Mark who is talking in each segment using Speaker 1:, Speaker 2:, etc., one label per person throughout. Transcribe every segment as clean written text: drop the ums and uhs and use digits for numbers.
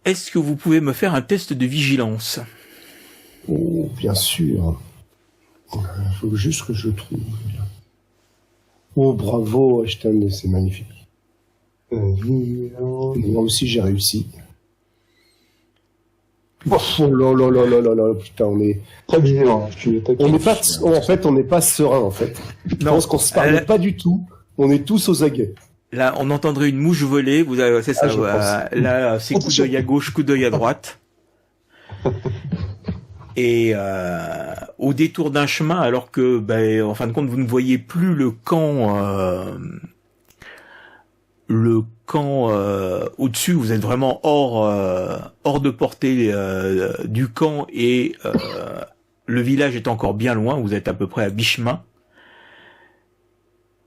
Speaker 1: Est-ce que vous pouvez me faire un test de vigilance?
Speaker 2: Oh, bien sûr. Il faut juste que je le trouve. Oh, bravo, Ashton, c'est magnifique. Moi aussi, j'ai réussi. Oh là là là là là là, putain, on est...
Speaker 3: Très vigilant.
Speaker 2: On n'est pas, en fait, on n'est pas serein, en fait. Je pense qu'on se parle pas du tout. On est tous aux aguets.
Speaker 1: Là, on entendrait une mouche voler. Vous avez, c'est ça. Là, c'est coup d'œil à gauche, coup d'œil à droite. Et au détour d'un chemin, alors que, en fin de compte, vous ne voyez plus le camp au-dessus. Vous êtes vraiment hors de portée du camp et le village est encore bien loin. Vous êtes à peu près à mi-chemin.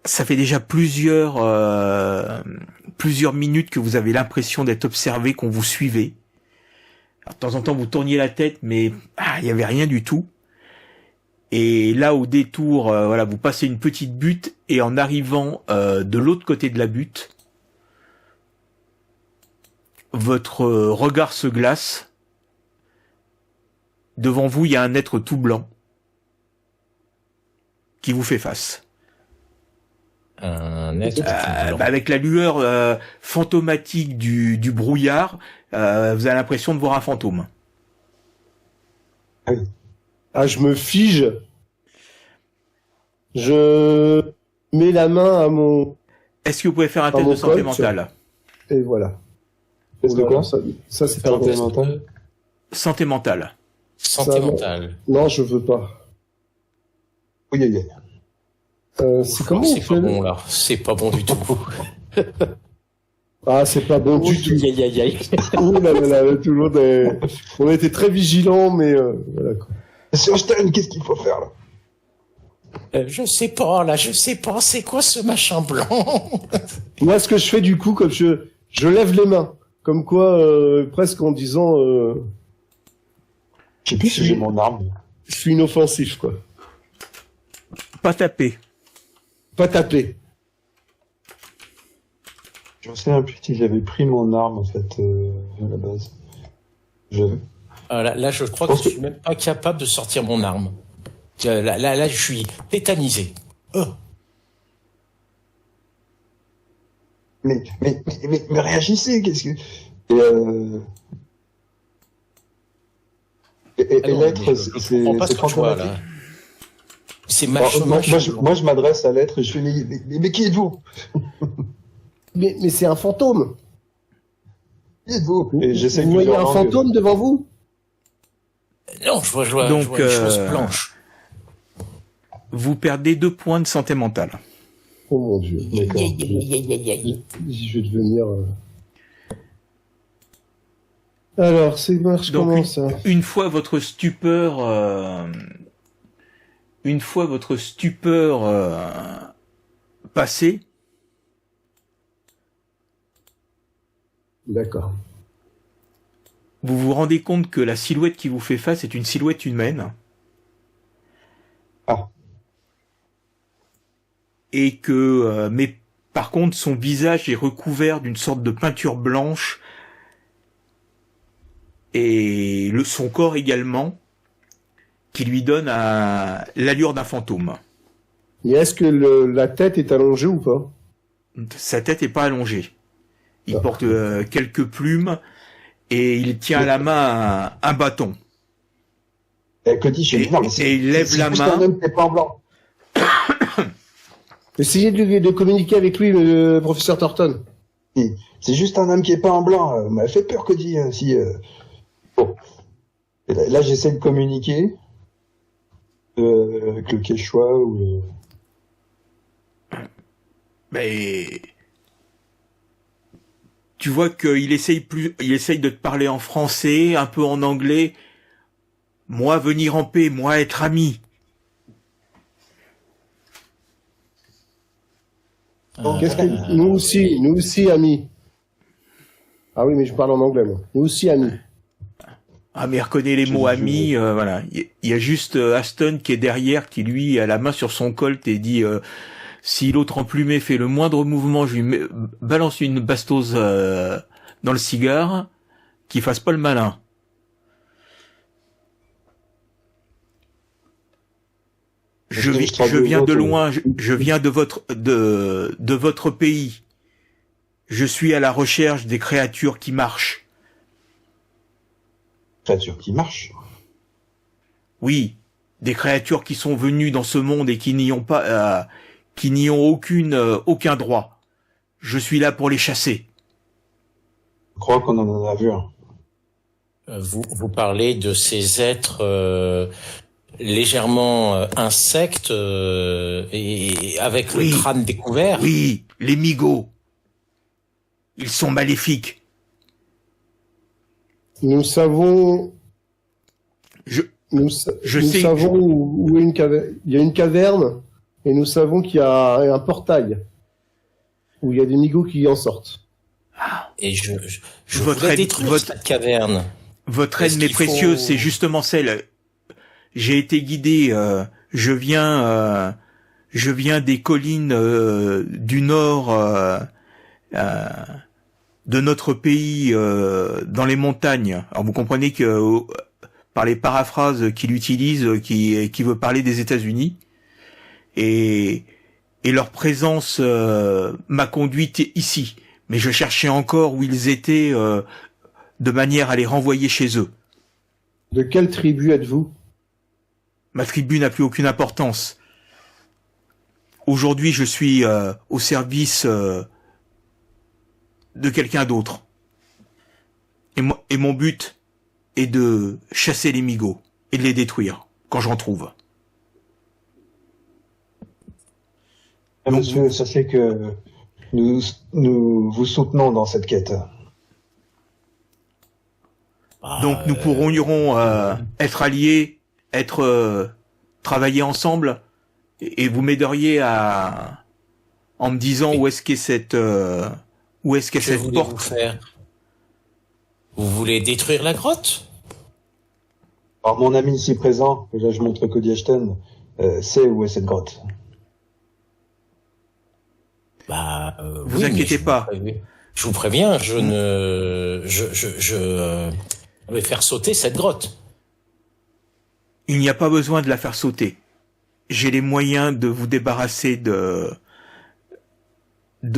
Speaker 1: Ça fait déjà plusieurs minutes que vous avez l'impression d'être observé, qu'on vous suivait. Alors, de temps en temps, vous tourniez la tête, mais il y avait rien du tout. Et là, au détour, vous passez une petite butte, et en arrivant de l'autre côté de la butte, votre regard se glace. Devant vous, il y a un être tout blanc qui vous fait face.
Speaker 4: Un être
Speaker 1: avec la lueur fantomatique du brouillard, vous avez l'impression de voir un fantôme.
Speaker 2: Ah, je me fige. Je mets la main à mon...
Speaker 1: Est-ce que vous pouvez faire un test de santé mentale?
Speaker 2: Et voilà.
Speaker 3: Test de quoi?
Speaker 2: Ça c'est pas un test.
Speaker 1: Santé mentale.
Speaker 4: Santé mentale.
Speaker 2: Non, je veux pas.
Speaker 3: Oui.
Speaker 2: C'est comment
Speaker 4: c'est pas bon là, c'est pas bon du tout.
Speaker 2: Ah, c'est pas bon du tout. Oh là là là, tout le monde est... On a été très vigilants, mais voilà quoi.
Speaker 3: Monsieur Einstein, qu'est-ce qu'il faut faire là?
Speaker 4: Je sais pas, c'est quoi ce machin blanc?
Speaker 2: Moi, ce que je fais du coup, comme je lève les mains, comme quoi, presque en disant...
Speaker 3: Je sais plus si j'ai mon arme.
Speaker 2: Je suis inoffensif, quoi.
Speaker 1: Pas taper.
Speaker 2: Pas taper.
Speaker 3: Je me souviens plus si j'avais pris mon arme, en fait, à la base.
Speaker 4: Là, je crois que je suis même pas capable de sortir mon arme. Là, je suis tétanisé.
Speaker 3: Mais réagissez, qu'est-ce que... Et l'être, c'est
Speaker 4: Franchement, là. C'est
Speaker 3: moi, je m'adresse à l'être et je fais, mais qui êtes-vous?
Speaker 2: mais c'est un fantôme.
Speaker 3: Qui êtes-vous? Et j'essaie
Speaker 2: vous voyez un fantôme devant vous?
Speaker 4: Non, je vois une chose blanche.
Speaker 1: Vous perdez 2 points de santé mentale.
Speaker 2: Oh mon Dieu. D'accord. Je vais devenir... Alors, c'est marche comment ça?
Speaker 1: Une fois votre stupeur passée.
Speaker 2: D'accord.
Speaker 1: Vous vous rendez compte que la silhouette qui vous fait face est une silhouette humaine.
Speaker 3: Ah.
Speaker 1: Et que, mais par contre, son visage est recouvert d'une sorte de peinture blanche. Et son corps également, qui lui donne l'allure d'un fantôme.
Speaker 2: Et est-ce que la tête est allongée ou pas?
Speaker 1: Sa tête est pas allongée. Il porte quelques plumes et il tient à la main un bâton.
Speaker 3: Et
Speaker 1: il lève la main.
Speaker 3: Un homme qui est pas en blanc.
Speaker 2: Essayez de communiquer avec lui, le professeur Thornton.
Speaker 3: C'est juste un homme qui est pas en blanc. M'a fait peur que dit si. Bon. Et là, j'essaie de communiquer avec le Quechua ou le...
Speaker 1: Mais tu vois qu'il il essaye de te parler en français, un peu en anglais. Moi, venir en paix, moi, être ami.
Speaker 2: Qu'est-ce que nous aussi amis. Ah oui, mais je parle en anglais moi. Nous aussi amis.
Speaker 1: Ah, mais il reconnaît les mots amis, voilà. Il y a juste Aston qui est derrière, qui lui a la main sur son colt et dit si l'autre emplumé fait le moindre mouvement, je lui balance une bastose dans le cigare, qu'il fasse pas le malin. Je viens de loin, je viens de votre pays. Je suis à la recherche des créatures qui marchent.
Speaker 3: Créatures qui marchent.
Speaker 1: Oui, des créatures qui sont venues dans ce monde et qui n'y ont pas, qui n'y ont aucun droit. Je suis là pour les chasser.
Speaker 3: Je crois qu'on en a vu un.
Speaker 4: Vous parlez de ces êtres légèrement insectes et avec le crâne découvert.
Speaker 1: Oui, les migots. Ils sont maléfiques.
Speaker 2: Nous savons. Nous savons où est une caverne. Il y a une caverne et nous savons qu'il y a un portail où il y a des migots qui en sortent.
Speaker 4: Et je voudrais détruire cette caverne.
Speaker 1: Votre aide, mes précieux, c'est justement celle. J'ai été guidé. Je viens des collines du nord de notre pays, dans les montagnes. Alors vous comprenez que par les paraphrases qu'il utilise, qui veut parler des États-Unis, et leur présence m'a conduite ici. Mais je cherchais encore où ils étaient, de manière à les renvoyer chez eux.
Speaker 2: De quelle tribu êtes-vous?
Speaker 1: Ma tribu n'a plus aucune importance. Aujourd'hui, je suis au service de quelqu'un d'autre. Et mon but est de chasser les migots et de les détruire quand j'en trouve.
Speaker 3: Monsieur, sachez que nous vous soutenons dans cette quête.
Speaker 1: Donc nous pourrons être alliés, travailler ensemble, et vous m'aideriez en me disant où est-ce qu'est cette porte.
Speaker 4: Vous voulez détruire la grotte?
Speaker 3: Alors mon ami ici présent, que là je montre Cody Ashton, sait où est cette grotte.
Speaker 1: Vous inquiétez pas.
Speaker 4: Je vous préviens, je vais faire sauter cette grotte.
Speaker 1: Il n'y a pas besoin de la faire sauter. J'ai les moyens de vous débarrasser de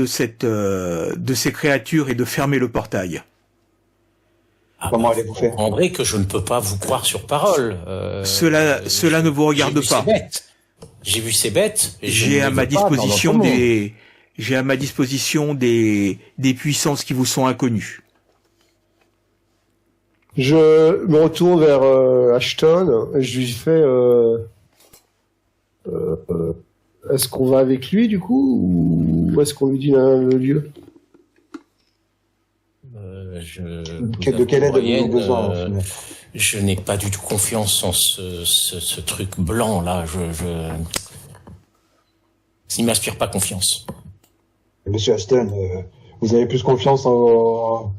Speaker 1: ces créatures et de fermer le portail.
Speaker 3: Comment allez-vous faire?
Speaker 4: Vous comprendrez que je ne peux pas vous croire sur parole.
Speaker 1: Cela ne vous regarde pas.
Speaker 4: J'ai vu ces bêtes.
Speaker 1: J'ai à ma disposition des puissances qui vous sont inconnues.
Speaker 2: Je me retourne vers Ashton et je lui fais est-ce qu'on va avec lui du coup ou est-ce qu'on lui dit le lieu?
Speaker 3: De quelle aide avez-vous besoin?
Speaker 4: Je n'ai pas du tout confiance en ce truc blanc là. Il m'inspire pas confiance.
Speaker 3: Monsieur Ashton, vous avez plus confiance en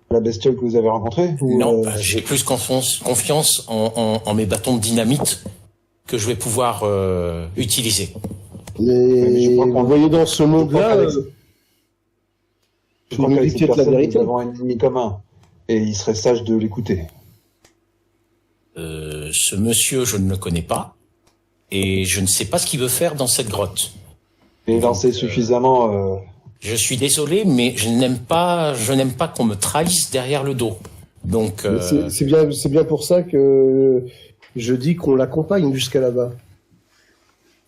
Speaker 3: la bestiole que vous avez rencontrée?
Speaker 4: Non, j'ai plus confiance en mes bâtons de dynamite que je vais pouvoir utiliser.
Speaker 2: Mais je crois qu'on voyait dans ce monde-là.
Speaker 3: Je crois qu'avec cette personne, nous avons un ennemi commun, et il serait sage de l'écouter.
Speaker 4: Ce monsieur, je ne le connais pas, et je ne sais pas ce qu'il veut faire dans cette grotte.
Speaker 3: Et j'en sais suffisamment.
Speaker 4: Je suis désolé, mais je n'aime pas qu'on me trahisse derrière le dos. Donc.
Speaker 2: C'est bien pour ça que je dis qu'on l'accompagne jusqu'à là-bas.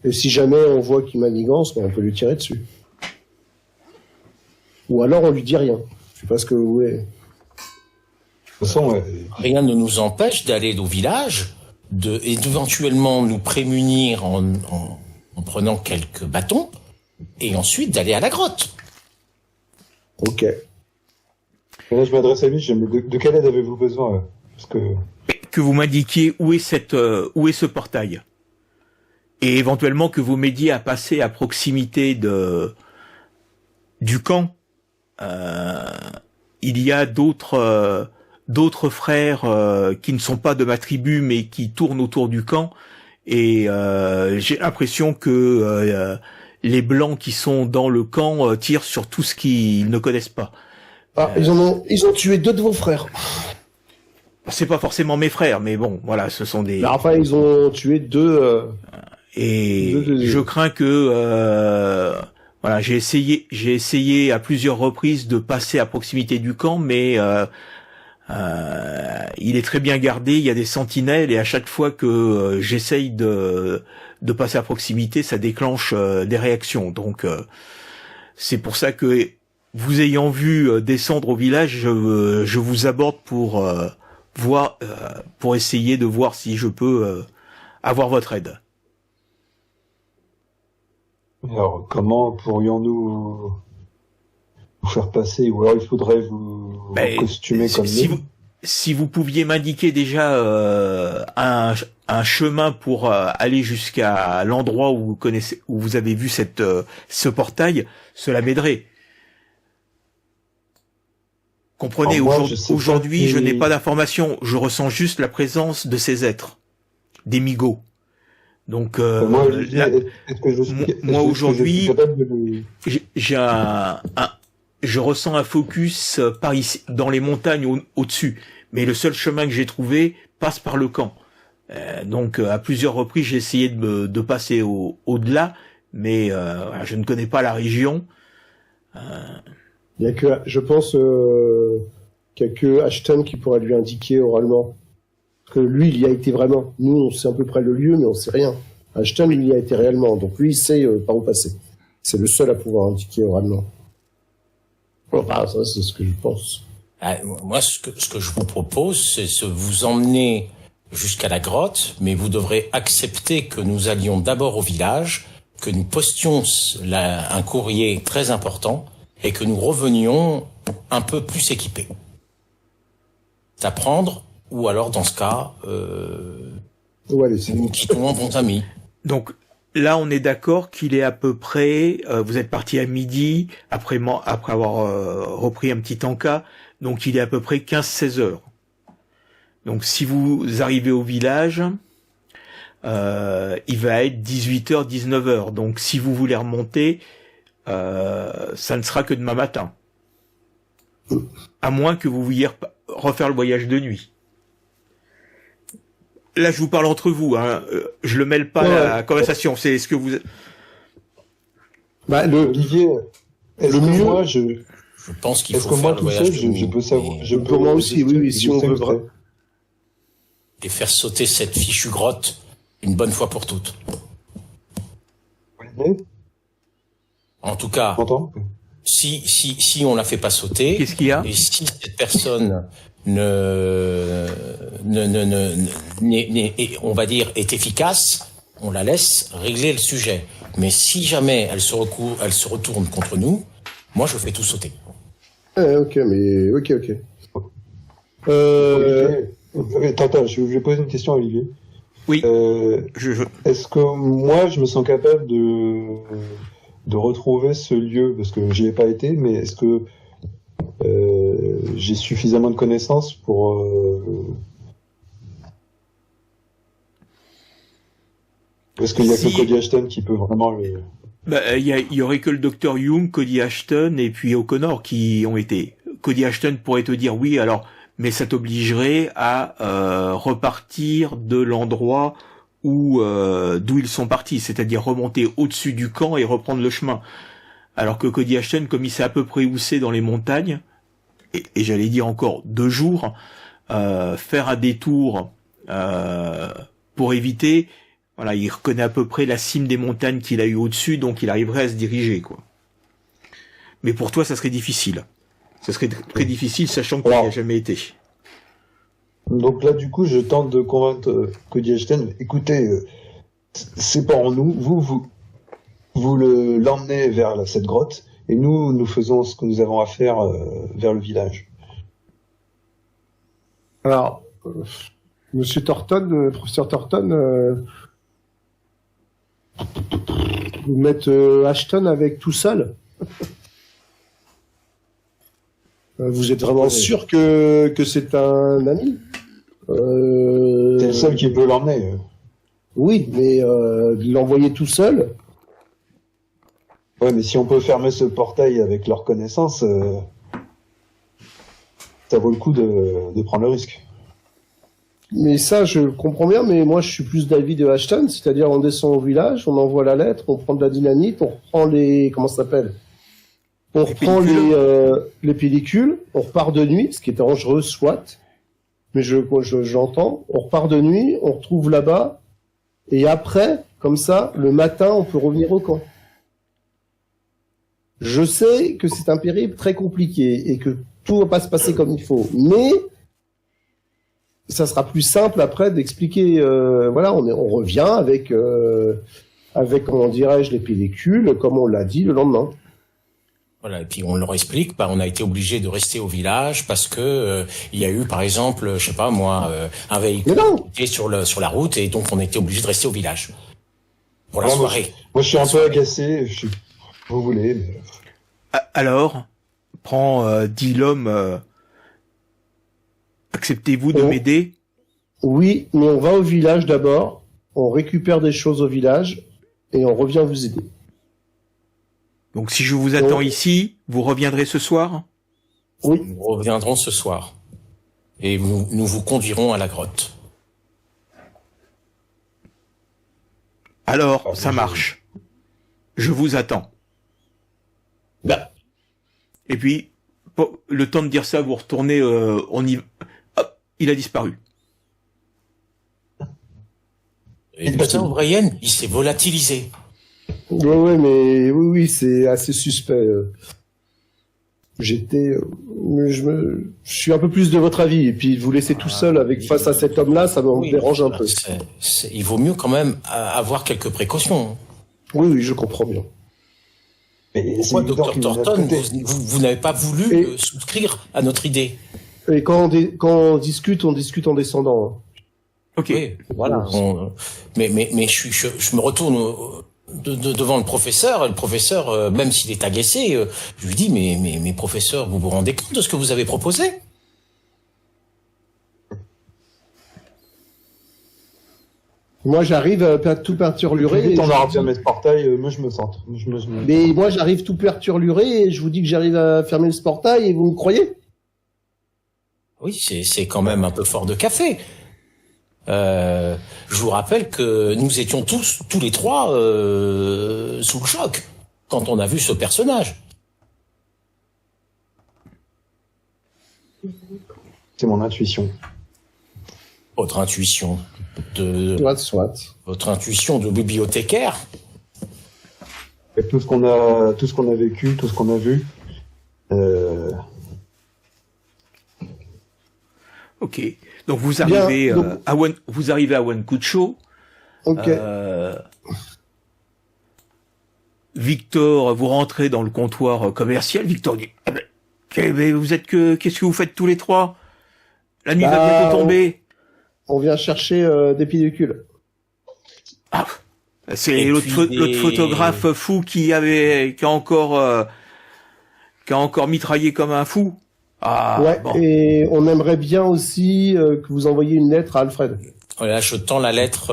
Speaker 2: Et si jamais on voit qu'il manigance, on peut lui tirer dessus. Ou alors on lui dit rien. Je sais pas ce que vous voulez.
Speaker 3: De toute façon,
Speaker 4: rien ne nous empêche d'aller au village, et d'éventuellement nous prémunir en prenant quelques bâtons, et ensuite d'aller à la grotte.
Speaker 2: Ok.
Speaker 3: Et là, je m'adresse à lui, de quelle aide avez-vous besoin parce
Speaker 1: que vous m'indiquiez où est ce portail. Et éventuellement que vous m'aidiez à passer à proximité du camp. Il y a d'autres frères qui ne sont pas de ma tribu mais qui tournent autour du camp. Et j'ai l'impression que les blancs qui sont dans le camp tirent sur tout ce qu'ils ne connaissent pas.
Speaker 2: Ah, ils ont tué 2 de vos frères.
Speaker 1: C'est pas forcément mes frères, mais bon, voilà, ce sont des.
Speaker 2: Enfin, ils ont tué 2.
Speaker 1: Et je crains que voilà, j'ai essayé à plusieurs reprises de passer à proximité du camp, mais il est très bien gardé, il y a des sentinelles, et à chaque fois que j'essaye de passer à proximité, ça déclenche des réactions. Donc c'est pour ça que, vous ayant vu descendre au village, je vous aborde pour pour essayer de voir si je peux avoir votre aide.
Speaker 3: Alors, comment pourrions-nous vous faire passer, ou alors il faudrait vous costumer comme nous.
Speaker 1: Si vous pouviez m'indiquer déjà un chemin pour aller jusqu'à l'endroit où vous avez vu ce portail, cela m'aiderait. Comprenez, aujourd'hui, je n'ai pas d'informations, je ressens juste la présence de ces êtres, des migots. Donc moi aujourd'hui, je ressens un focus par ici, dans les montagnes au-dessus. Mais le seul chemin que j'ai trouvé passe par le camp. Donc à plusieurs reprises, j'ai essayé de passer au-delà, mais je ne connais pas la région.
Speaker 2: Il y a que, je pense, qu'il y a que Ashton qui pourrait lui indiquer oralement. Parce que lui, il y a été vraiment. Nous, on sait à peu près le lieu, mais on sait rien. Ashton, il y a été réellement. Donc lui, il sait par où passer. C'est le seul à pouvoir indiquer oralement. Enfin, ça, c'est ce que je pense.
Speaker 4: Moi, ce que je vous propose, c'est de vous emmener jusqu'à la grotte, mais vous devrez accepter que nous allions d'abord au village, que nous postions un courrier très important, et que nous revenions un peu plus équipés. C'est à prendre, ou alors, dans ce cas, nous quittons en bons amis.
Speaker 1: Donc, là, on est d'accord qu'il est à peu près, vous êtes parti à midi, après avoir repris un petit encas, donc il est à peu près 15-16 heures. Donc, si vous arrivez au village, il va être 18h, 19h. Donc, si vous voulez remonter, ça ne sera que demain matin. À moins que vous vouliez refaire le voyage de nuit. Là, je vous parle entre vous, hein. Je le mêle pas à la conversation. C'est ce que vous.
Speaker 3: Olivier, le mieux, moi, je
Speaker 4: pense qu'il faut faire le voyage de nuit.
Speaker 3: Je peux savoir.
Speaker 2: Pour moi aussi, oui, si on veut.
Speaker 4: Et faire sauter cette fichue grotte une bonne fois pour toutes. En tout cas, si on la fait pas sauter,
Speaker 1: qu'est-ce qu'il y a ?
Speaker 4: Et si cette personne on va dire, est efficace, on la laisse régler le sujet. Mais si jamais elle se retourne contre nous, moi je fais tout sauter.
Speaker 2: Ok.
Speaker 3: Attends, je vais poser une question à Olivier.
Speaker 1: Oui.
Speaker 3: Est-ce que moi je me sens capable de retrouver ce lieu, parce que j'y ai pas été, mais est-ce que j'ai suffisamment de connaissances pour est-ce qu'il y a que Cody Ashton qui peut vraiment
Speaker 1: il y aurait que le Dr Young, Cody Ashton et puis O'Connor qui ont été. Cody Ashton pourrait te dire oui, alors, mais ça t'obligerait à repartir de l'endroit d'où ils sont partis, c'est-à-dire remonter au-dessus du camp et reprendre le chemin. Alors que Cody Ashton, comme il sait à peu près où c'est dans les montagnes, et j'allais dire encore 2 jours, faire un détour pour éviter, voilà, il reconnaît à peu près la cime des montagnes qu'il a eu au-dessus, donc il arriverait à se diriger, quoi. Mais pour toi, ça serait difficile. Ça serait très difficile, sachant qu'il n'y a jamais été.
Speaker 3: Donc là, du coup, je tente de convaincre Cody Ashton. Écoutez, c'est pas en nous. vous l'emmenez vers cette grotte, et nous faisons ce que nous avons à faire vers le village.
Speaker 2: Alors, Monsieur Thornton, professeur Thornton, vous mettez Ashton avec tout seul. Vous êtes vraiment sûr que c'est un ami?
Speaker 3: C'est le seul qui peut l'emmener.
Speaker 2: Oui, mais l'envoyer tout seul.
Speaker 3: Ouais, mais si on peut fermer ce portail avec leur connaissance, ça vaut le coup de prendre le risque.
Speaker 2: Mais ça, je comprends bien, mais moi, je suis plus d'avis de Ashton, c'est-à-dire on descend au village, on envoie la lettre, on prend de la dynamite, on reprend les... Comment ça s'appelle? On reprend les pellicules, on repart de nuit, ce qui est dangereux, soit, mais j'entends, on repart de nuit, on retrouve là-bas, et après, comme ça, le matin, on peut revenir au camp. Je sais que c'est un périple très compliqué, et que tout va pas se passer comme il faut, mais ça sera plus simple après d'expliquer, voilà, on revient avec, comment dirais-je, les pellicules, comme on l'a dit le lendemain.
Speaker 4: Voilà, et puis on leur explique, on a été obligé de rester au village parce que il y a eu, par exemple, je sais pas moi, un véhicule qui était sur la route et donc on a été obligé de rester au village pour la soirée.
Speaker 3: Moi, je suis un peu agacé. Vous voulez. Mais...
Speaker 1: Alors, dit l'homme. Acceptez-vous de m'aider?
Speaker 2: Oui, mais on va au village d'abord. On récupère des choses au village et on revient vous aider.
Speaker 1: Donc si je vous attends ici, vous reviendrez ce soir?
Speaker 2: Oui.
Speaker 4: Nous reviendrons ce soir. Et nous vous conduirons à la grotte.
Speaker 1: Alors, ça marche. Je vous attends.
Speaker 2: Bah.
Speaker 1: Et puis, le temps de dire ça, vous retournez, on y... Hop, il a disparu.
Speaker 4: Et putain, O'Brien, il s'est volatilisé.
Speaker 2: Ouais, mais oui, c'est assez suspect. Je suis un peu plus de votre avis, et puis vous laisser tout seul face à cet homme-là, ça me dérange un peu.
Speaker 4: Il vaut mieux quand même avoir quelques précautions.
Speaker 2: Oui, je comprends bien.
Speaker 3: Mais
Speaker 4: pourquoi, Dr. Thornton, vous n'avez pas voulu souscrire à notre idée?
Speaker 2: Et quand on discute en descendant.
Speaker 1: Ok.
Speaker 4: Oui, voilà. Mais je me retourne devant le professeur. Le professeur, même s'il est agacé, je lui dis mais professeur, vous vous rendez compte de ce que vous avez proposé?
Speaker 2: Moi, j'arrive tout peinturluré.
Speaker 3: On aura fermé ce portail, moi je me sens.
Speaker 2: Mais moi, j'arrive tout peinturluré et je vous dis que j'arrive à fermer ce portail et vous me croyez?
Speaker 4: Oui, c'est quand même un peu fort de café. Je vous rappelle que nous étions tous les trois, sous le choc quand on a vu ce personnage.
Speaker 3: C'est mon intuition.
Speaker 4: Votre intuition
Speaker 2: Soit.
Speaker 4: Votre intuition de bibliothécaire.
Speaker 3: Et tout ce qu'on a vécu, tout ce qu'on a vu.
Speaker 1: Ok. Donc vous arrivez à Wankucho.
Speaker 2: Ok.
Speaker 1: Victor, vous rentrez dans le comptoir commercial. Victor dit qu'est-ce que vous faites tous les trois? La nuit va bientôt tomber.
Speaker 2: On vient chercher des pellicules.
Speaker 1: Ah, c'est l'autre photographe fou qui a encore mitraillé comme un fou. Ah,
Speaker 2: ouais, bon. Et on aimerait bien aussi que vous envoyiez une lettre à Alfred.
Speaker 4: Voilà, je tends la lettre,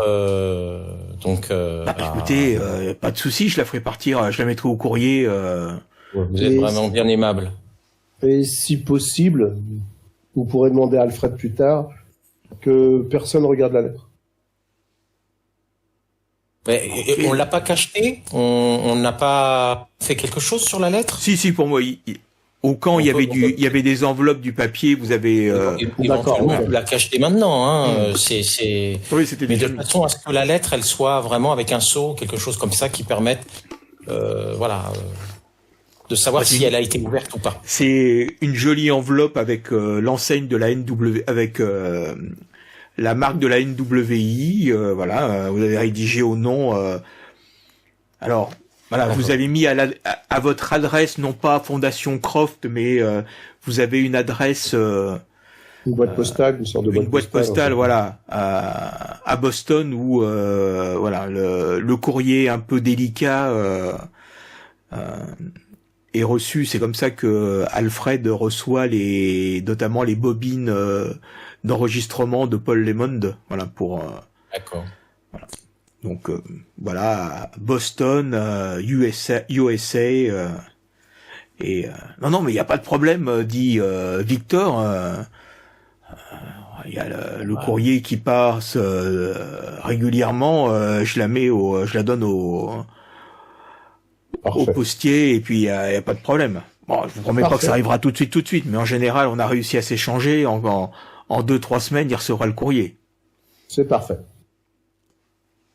Speaker 1: écoutez, pas de souci, je la ferai partir, je la mettrai au courrier.
Speaker 4: Vous êtes vraiment bien aimable.
Speaker 2: Et si possible, vous pourrez demander à Alfred plus tard que personne regarde la lettre.
Speaker 4: On l'a pas cachetée? On n'a pas fait quelque chose sur la lettre?
Speaker 1: Si, pour moi, au camp, il y avait des enveloppes, du papier, vous avez...
Speaker 4: D'accord, on peut la cacheter maintenant, hein.
Speaker 1: Oui, c'était
Speaker 4: mais de toute façon, à ce que la lettre, elle soit vraiment avec un sceau, quelque chose comme ça, qui permette, de savoir si elle a été ouverte ou pas.
Speaker 1: C'est une jolie enveloppe avec l'enseigne de la NW, avec la marque de la NWI. Vous avez rédigé au nom. Alors, Voilà, vous avez mis à votre adresse, non pas Fondation Croft, mais vous avez une adresse...
Speaker 2: une boîte postale, une sorte de
Speaker 1: boîte postale, voilà, à Boston, où voilà, le courrier un peu délicat est reçu. C'est comme ça que Alfred reçoit notamment les bobines d'enregistrement de Paul Lemond, voilà, pour...
Speaker 4: D'accord.
Speaker 1: Voilà. Donc voilà, Boston, USA, et non, mais il n'y a pas de problème, dit Victor. Il y a le courrier qui passe régulièrement. Je la donne au postier, et puis il y a pas de problème. Bon, je vous promets pas que ça arrivera tout de suite, mais en général, on a réussi à s'échanger. En 2-3 semaines, il recevra le courrier.
Speaker 2: C'est parfait.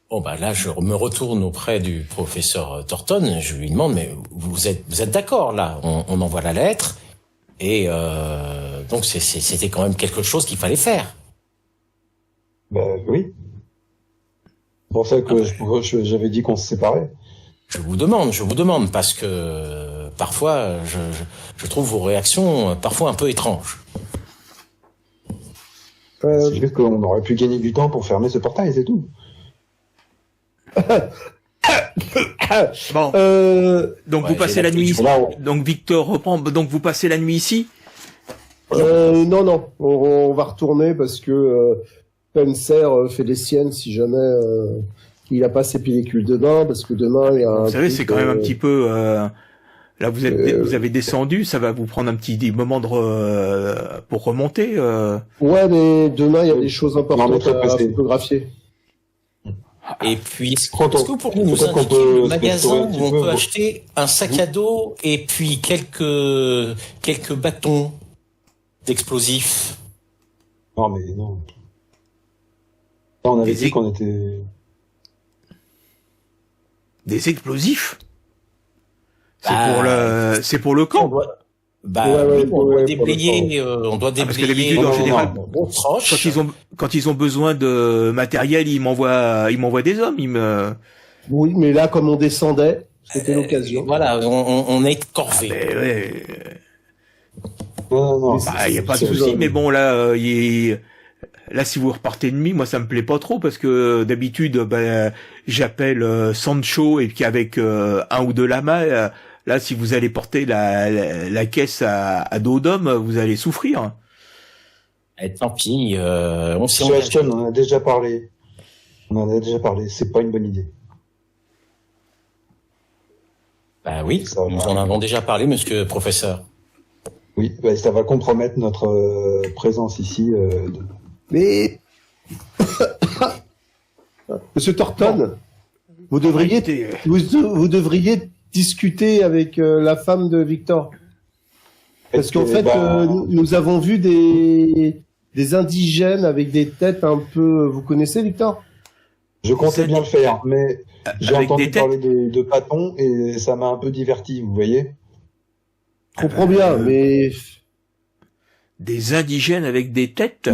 Speaker 4: Bon, bah là, je me retourne auprès du professeur Thornton. Je lui demande, mais vous êtes d'accord, là? On envoie la lettre. Et donc, c'était quand même quelque chose qu'il fallait faire.
Speaker 3: Oui. C'est pour ça que j'avais dit qu'on se séparait.
Speaker 4: Je vous demande, parce que parfois, je trouve vos réactions parfois un peu étranges.
Speaker 3: C'est juste qu'on aurait pu gagner du temps pour fermer ce portail, c'est tout.
Speaker 1: Bon. Donc vous passez la nuit ici. Donc Victor reprend. Donc vous passez la nuit ici.
Speaker 2: Non. On va retourner parce que Spencer fait des siennes si jamais il a pas ses pellicules demain, parce que demain il y a
Speaker 1: vous savez, c'est quand même un petit peu. Là, vous avez descendu, ça va vous prendre un petit moment pour remonter.
Speaker 2: Ouais, mais demain il y a des choses importantes à photographier.
Speaker 4: Et puis, est-ce que vous pourriez nous indiquer le magasin où on peut acheter un sac à dos et puis quelques bâtons d'explosifs?
Speaker 3: Non, mais non. Là, on avait dit qu'on était...
Speaker 1: Des explosifs? C'est pour le camp.
Speaker 4: On doit déblayer,
Speaker 1: parce que d'habitude, en général, quand ils ont besoin de matériel, ils m'envoient des hommes.
Speaker 2: Oui, mais là, comme on descendait, c'était l'occasion.
Speaker 4: Voilà, on est corvé.
Speaker 3: Non.
Speaker 1: Il y a pas de souci, mais bon, là, là, si vous repartez de nuit, moi, ça me plaît pas trop, parce que d'habitude, j'appelle Sancho, et puis avec un ou deux lamas, là, si vous allez porter la caisse à dos d'homme, vous allez souffrir.
Speaker 4: Tant pis, on s'y
Speaker 3: engage. On en a déjà parlé. C'est pas une bonne idée.
Speaker 4: Bah oui, nous en avons déjà parlé, monsieur le professeur.
Speaker 3: Oui, ça va compromettre notre présence ici.
Speaker 2: Mais... Monsieur Thornton, vous devriez discuter avec la femme de Victor. Parce qu'en fait, nous avons vu des indigènes avec des têtes un peu... Vous connaissez, Victor?
Speaker 3: Je comptais bien le faire, mais j'ai entendu parler de bâtons et ça m'a un peu diverti, vous voyez?
Speaker 2: Je comprends bien, mais...
Speaker 1: Des indigènes avec des têtes?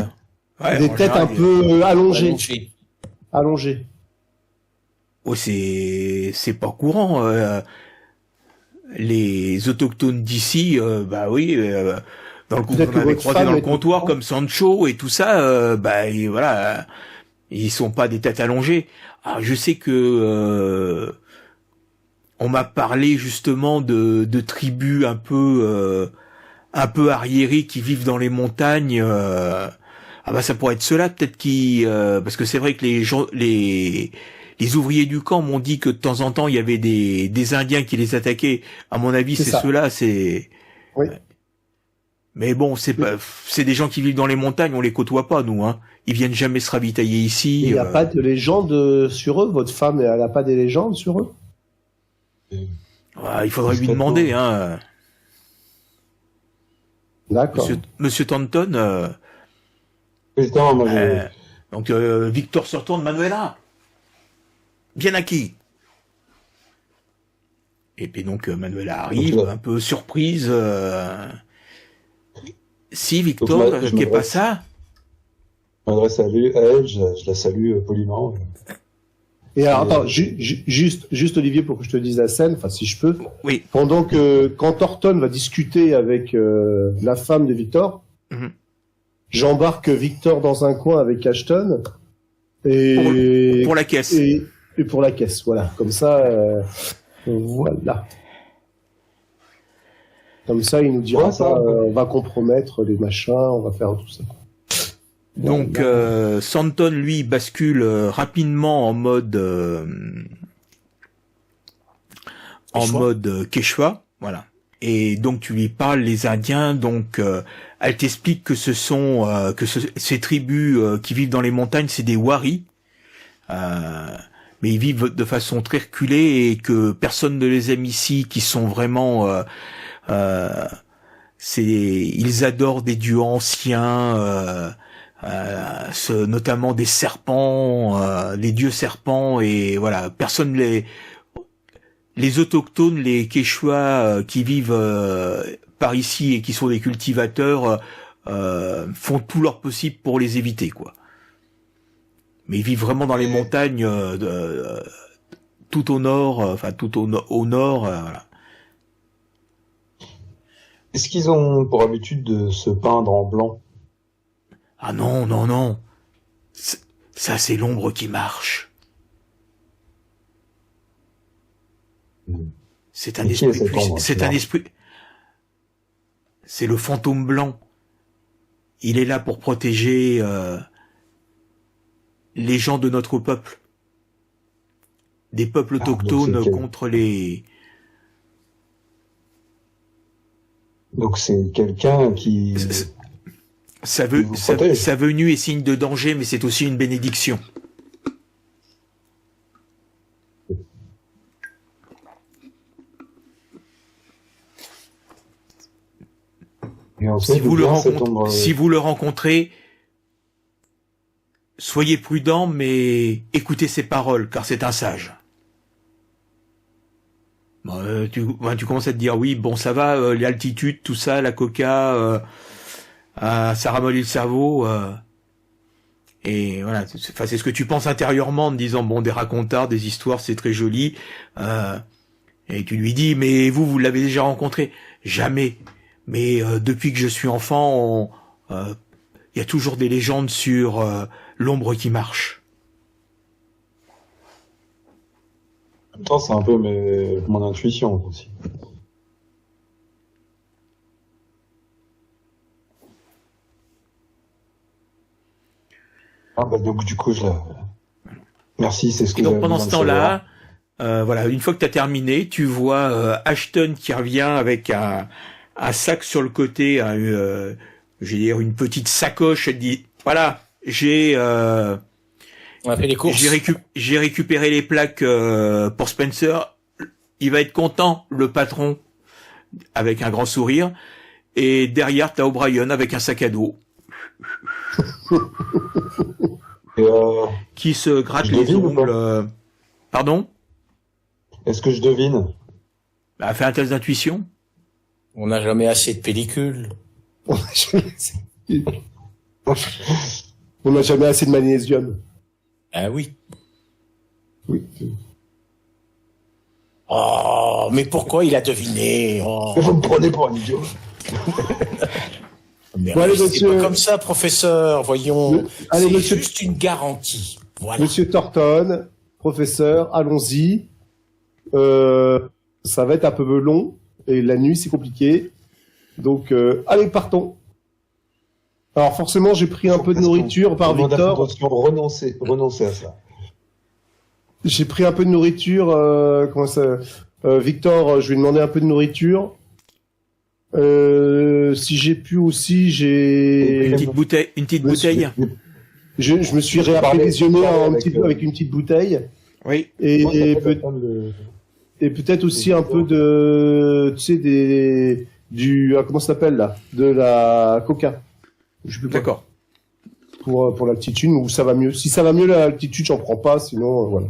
Speaker 2: Ouais, des têtes un peu allongées. Allongées.
Speaker 1: Oh, c'est pas courant. Les autochtones d'ici, dans le coup, on avait croisé dans le comptoir comme Sancho et tout ça, voilà, ils sont pas des têtes allongées. Ah, je sais que on m'a parlé justement de tribus un peu arriérées qui vivent dans les montagnes. Ça pourrait être cela peut-être parce que c'est vrai que les ouvriers du camp m'ont dit que de temps en temps il y avait des Indiens qui les attaquaient. À mon avis, c'est ceux-là, c'est...
Speaker 2: Oui.
Speaker 1: Mais bon, c'est des gens qui vivent dans les montagnes, on les côtoie pas, nous, hein. Ils viennent jamais se ravitailler ici.
Speaker 2: Il n'y a pas de légende sur eux? Votre femme, elle a pas des légendes sur eux?
Speaker 1: Il faudrait lui demander, hein.
Speaker 2: D'accord.
Speaker 1: Monsieur Thornton, donc, Victor se retourne, Manuela. Bien acquis. Et puis donc Manuela arrive, un peu surprise. Si Victor, qu'est pas ça?
Speaker 3: Je m'adresse à elle, je la salue poliment.
Speaker 2: Et alors, attends, juste Olivier, pour que je te dise la scène, enfin si je peux.
Speaker 1: Oui.
Speaker 2: Quand Thornton va discuter avec la femme de Victor, j'embarque Victor dans un coin avec Ashton et
Speaker 1: pour la caisse.
Speaker 2: Et pour la caisse, voilà. Comme ça, voilà. Comme ça, il nous dira pas, on va compromettre les machins, on va faire tout ça.
Speaker 1: Donc Stanton lui bascule rapidement en mode Quechua, voilà. Et donc tu lui parles les Indiens, donc elle t'explique que ce sont ces tribus qui vivent dans les montagnes, c'est des Wari, mais ils vivent de façon très reculée et que personne ne les aime ici, qui sont vraiment ils adorent des dieux anciens. Notamment des serpents, les dieux serpents, et voilà, personne les autochtones, les Quechua qui vivent par ici et qui sont des cultivateurs font tout leur possible pour les éviter, quoi. Mais ils vivent vraiment dans les montagnes tout au nord, au nord, voilà.
Speaker 3: Est-ce qu'ils ont pour habitude de se peindre en blanc?
Speaker 1: Ah non. Ça, c'est l'ombre qui marche. C'est un esprit puissant. C'est un esprit. C'est le fantôme blanc. Il est là pour protéger les gens de notre peuple. Des peuples autochtones contre les...
Speaker 3: Donc c'est quelqu'un qui...
Speaker 1: Sa venue est signe de danger, mais c'est aussi une bénédiction. Si vous le rencontrez, soyez prudent, mais écoutez ses paroles, car c'est un sage. Tu commences à te dire, oui, bon, ça va, l'altitude, tout ça, la coca... ça ramollit le cerveau, et voilà. C'est ce que tu penses intérieurement en te disant, bon, des racontards, des histoires, c'est très joli, et tu lui dis, mais vous l'avez déjà rencontré? Jamais. Mais depuis que je suis enfant, il y a toujours des légendes sur l'ombre qui marche.
Speaker 3: En même temps, c'est un peu mon intuition aussi. Ah bah donc du coup merci, c'est ce que.
Speaker 1: Et donc pendant ce temps-là, voilà, une fois que tu as terminé, tu vois Ashton qui revient avec un sac sur le côté, je vais dire une petite sacoche. Elle dit, voilà,
Speaker 4: on a fait les courses.
Speaker 1: J'ai récupéré les plaques pour Spencer. Il va être content, le patron, avec un grand sourire. Et derrière, t'as O'Brien avec un sac à dos. Qui se gratte les ongles. Pardon?
Speaker 3: Est-ce que je devine?
Speaker 1: Bah, fais un test d'intuition.
Speaker 4: On n'a jamais assez de pellicules.
Speaker 2: On n'a jamais assez de magnésium.
Speaker 4: Ah oui.
Speaker 2: Oui.
Speaker 4: Oh, mais pourquoi il a deviné? Oh.
Speaker 3: Vous me prenez pour un idiot.
Speaker 4: Mais bon, allez, c'est pas comme ça, professeur, voyons. C'est juste une garantie. Voilà.
Speaker 2: Monsieur Thornton, professeur, allons-y. Ça va être un peu long, et la nuit, c'est compliqué. Donc, allez, partons. Alors, forcément, j'ai pris un peu de nourriture par Victor.
Speaker 3: Renoncer à ça.
Speaker 2: J'ai pris un peu de nourriture, Victor, je lui ai demandé un peu de nourriture. Si j'ai pu aussi, j'ai...
Speaker 1: Une petite bouteille.
Speaker 2: Je me suis réapprovisionné avec une petite bouteille.
Speaker 1: Oui.
Speaker 2: Et peut-être aussi un peu de, tu sais, comment ça s'appelle là? De la coca.
Speaker 1: D'accord.
Speaker 2: Pour l'altitude, où ça va mieux. Si ça va mieux l'altitude, j'en prends pas, sinon, voilà.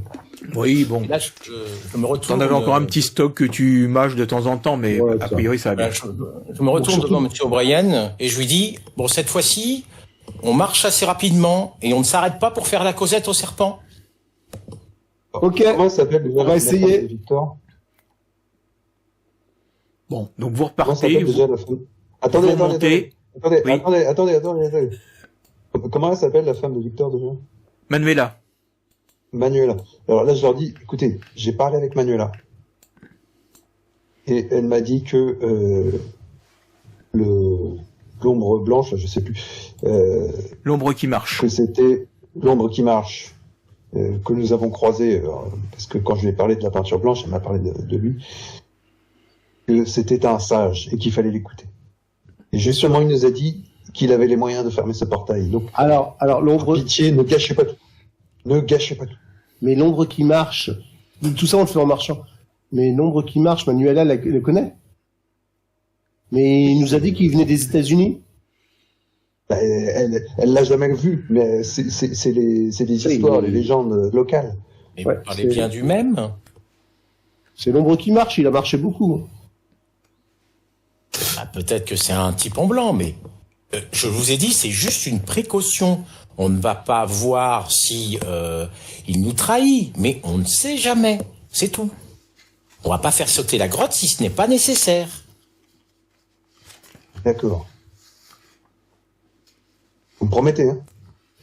Speaker 1: Oui, bon.
Speaker 4: Là, je me retourne.
Speaker 1: T'en avais encore un petit stock que tu mâches de temps en temps, mais a priori, ça va bien.
Speaker 4: Je me retourne devant M. O'Brien et je lui dis, bon, cette fois-ci, on marche assez rapidement et on ne s'arrête pas pour faire la causette au serpent.
Speaker 2: Ok.
Speaker 3: Comment s'appelle déjà
Speaker 2: On va essayer.
Speaker 3: Victor.
Speaker 1: Bon, donc vous
Speaker 3: Comment
Speaker 1: repartez.
Speaker 3: s'appelle déjà la femme Attendez. Comment elle s'appelle la femme de Victor déjà?
Speaker 1: Manuela.
Speaker 3: Manuela. Alors là, je leur dis, écoutez, j'ai parlé avec Manuela. Et elle m'a dit que l'ombre blanche, je sais plus.
Speaker 1: L'ombre qui marche.
Speaker 3: Que c'était l'ombre qui marche, que nous avons croisé, parce que quand je lui ai parlé de la peinture blanche, elle m'a parlé de lui, que c'était un sage et qu'il fallait l'écouter. Et justement, il nous a dit qu'il avait les moyens de fermer ce portail. Donc,
Speaker 2: Alors, l'ombre.
Speaker 3: pitié, ne gâchez pas tout. Ne gâchez pas tout.
Speaker 2: Mais l'ombre qui marche, tout ça on le fait en marchant. Mais l'ombre qui marche, Manuela le connaît. Mais il nous a dit qu'il venait des États-Unis.
Speaker 3: Bah, elle l'a jamais vu, mais c'est des histoires, les légendes locales.
Speaker 4: Mais
Speaker 2: Ouais,
Speaker 4: vous parlez
Speaker 2: c'est-
Speaker 4: bien du même.
Speaker 2: C'est l'ombre qui marche, il a marché beaucoup.
Speaker 4: Ah, peut-être que c'est un type en blanc, mais je vous ai dit, c'est juste une précaution. On ne va pas voir si il nous trahit, mais on ne sait jamais. C'est tout. On va pas faire sauter la grotte si ce n'est pas nécessaire.
Speaker 3: D'accord. Vous me promettez, hein?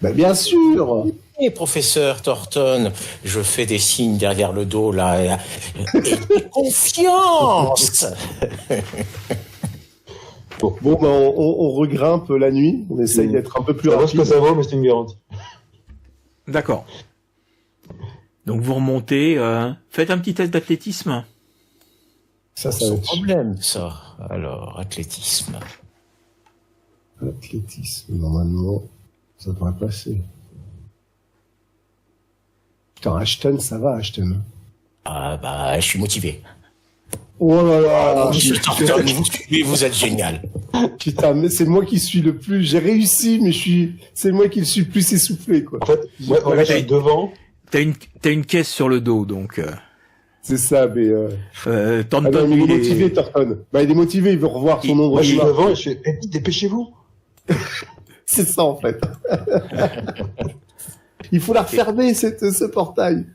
Speaker 2: Bah, bien sûr.
Speaker 4: Et professeur Thornton, je fais des signes derrière le dos là. Ayez confiance.
Speaker 2: Bon, bah, on regrimpe la nuit. On essaye d'être un peu plus
Speaker 3: Ça vaut ce que
Speaker 2: rapide.
Speaker 3: ça vaut, mais c'est une garantie.
Speaker 1: D'accord. Donc vous remontez. Faites un petit test d'athlétisme.
Speaker 2: Ça va
Speaker 4: Sans
Speaker 2: être
Speaker 4: problème, ça. Alors, athlétisme.
Speaker 2: l'athlétisme. Normalement, ça devrait passer. Putain, Ashton, ça va, Ashton.
Speaker 4: Ah bah, je suis motivé.
Speaker 2: Oh là là.
Speaker 4: Monsieur Thornton, vous suivez, vous êtes génial.
Speaker 2: Putain, mais c'est moi qui suis le plus. J'ai réussi, mais c'est moi qui suis le plus essoufflé, quoi.
Speaker 3: En fait, moi, je suis devant.
Speaker 1: T'as une caisse sur le dos, donc.
Speaker 2: C'est ça, mais.
Speaker 1: Thornton,
Speaker 2: Ah non, mais il est
Speaker 1: lui,
Speaker 2: motivé, Thornton. Bah, il est motivé, il veut revoir son ombre.
Speaker 3: Moi, je suis
Speaker 2: noire.
Speaker 3: devant et je fais, dépêchez-vous.
Speaker 2: C'est ça, en fait. Il faut la refermer, ce portail.